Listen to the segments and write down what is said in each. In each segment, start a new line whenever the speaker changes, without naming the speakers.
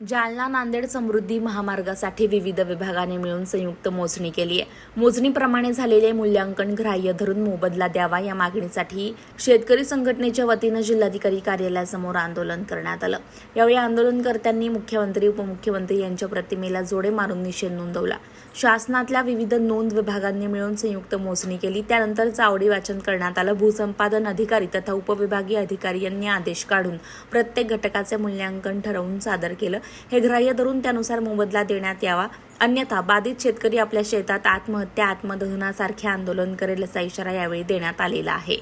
जालना नांदेड समृद्धी महामार्गासाठी विविध विभागाने मिळून संयुक्त मोजणी केली आहे। मोजणीप्रमाणे झालेले मूल्यांकन ग्राह्य धरून मोबदला द्यावा या मागणीसाठी शेतकरी संघटनेच्या वतीनं जिल्हाधिकारी कार्यालयासमोर आंदोलन करण्यात आलं। यावेळी आंदोलनकर्त्यांनी मुख्यमंत्री उपमुख्यमंत्री यांच्या प्रतिमेला जोडे मारून निषेध नोंदवला। शासनातल्या विविध नोंद विभागांनी मिळून संयुक्त मोजणी केली। त्यानंतर चावडी वाचन करण्यात आलं। भूसंपादन अधिकारी तथा उपविभागीय अधिकारी यांनी आदेश काढून प्रत्येक घटकाचे मूल्यांकन ठरवून सादर केलं। हे ग्राह्य धरून त्यानुसार मोबदला देण्यात यावा, अन्यथा बाधित शेतकरी आपल्या शेतात आत्महत्या आत्मदहनासारखे आंदोलन करेल असा इशारा यावेळी देण्यात आलेला आहे।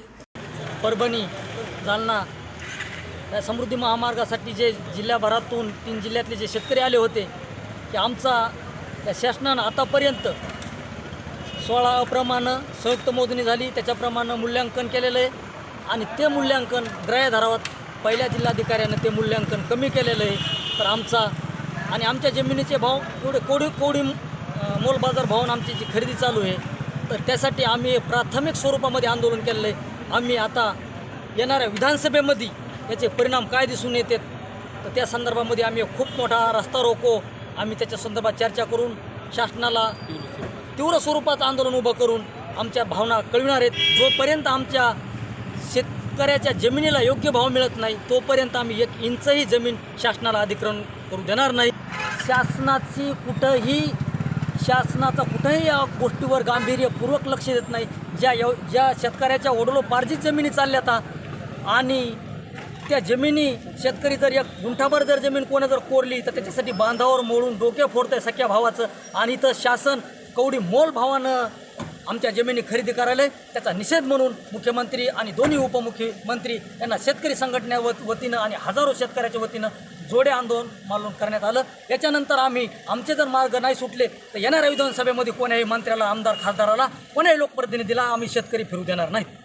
परभणी जालना या समृद्धी महामार्गासाठी जे जिल्ह्याभरातून 3 जिल्ह्यातले जे शेतकरी आले होते की आमचा या शासनानं आतापर्यंत 16 अप्रमाणे संयुक्त मोजणी झाली, त्याच्याप्रमाणे मूल्यांकन केलेलं आहे आणि ते मूल्यांकन ग्राह्य धरावत पहिल्या जिल्हाधिकाऱ्यानं ते मूल्यांकन कमी केलेलं आहे। तर आमचा आणि आमच्या जमिनीचे भाव एवढे कोडी मोलबाजार भावानं आमची जी खरेदी चालू आहे, तर त्यासाठी आम्ही प्राथमिक स्वरूपामध्ये आंदोलन केलेलं आहे। आम्ही आता येणाऱ्या विधानसभेमध्ये याचे परिणाम काय दिसून येतात, तर त्या संदर्भामध्ये आम्ही खूप मोठा रस्ता रोको आम्ही त्याच्या संदर्भात चर्चा करून शासनाला तीव्र स्वरूपात आंदोलन उभं करून आमच्या भावना कळविणार आहेत। जोपर्यंत आमच्या शेतकऱ्याच्या जमिनीला योग्य भाव मिळत नाही तोपर्यंत आम्ही 1 इंचही जमीन शासनाला अधिग्रहण करू देणार नाही। शासनाचा कुठंही या गोष्टीवर गांभीर्यपूर्वक लक्ष देत नाही। ज्या शेतकऱ्याच्या वडिलोपार्जित जमिनी चालल्यात आणि त्या जमिनी शेतकरी जर 1 गुंठाभर जर जमीन कोणा जर कोरली तर त्याच्यासाठी बांधावर मोडून डोके फोडतंय सख्या भावाचं, आणि इथं शासन कवडी मोल भावानं आमच्या जमिनी खरेदी करायला, त्याचा निषेध म्हणून मुख्यमंत्री आणि दोन्ही उपमुख्यमंत्री यांना शेतकरी संघटने वतीनं आणि हजारो शेतकऱ्याच्या वतीनं जोडे आंदोलन करण्यात आलं। याच्यानंतर आमचे जर मार्ग नाही सुटले तर येणाऱ्या विधानसभेमध्ये कोण्याही मंत्र्याला, आमदार, खासदाराला, कोण्याही लोकप्रतिनिधीला आम्ही शेतकरी फिरू देणार नाहीत।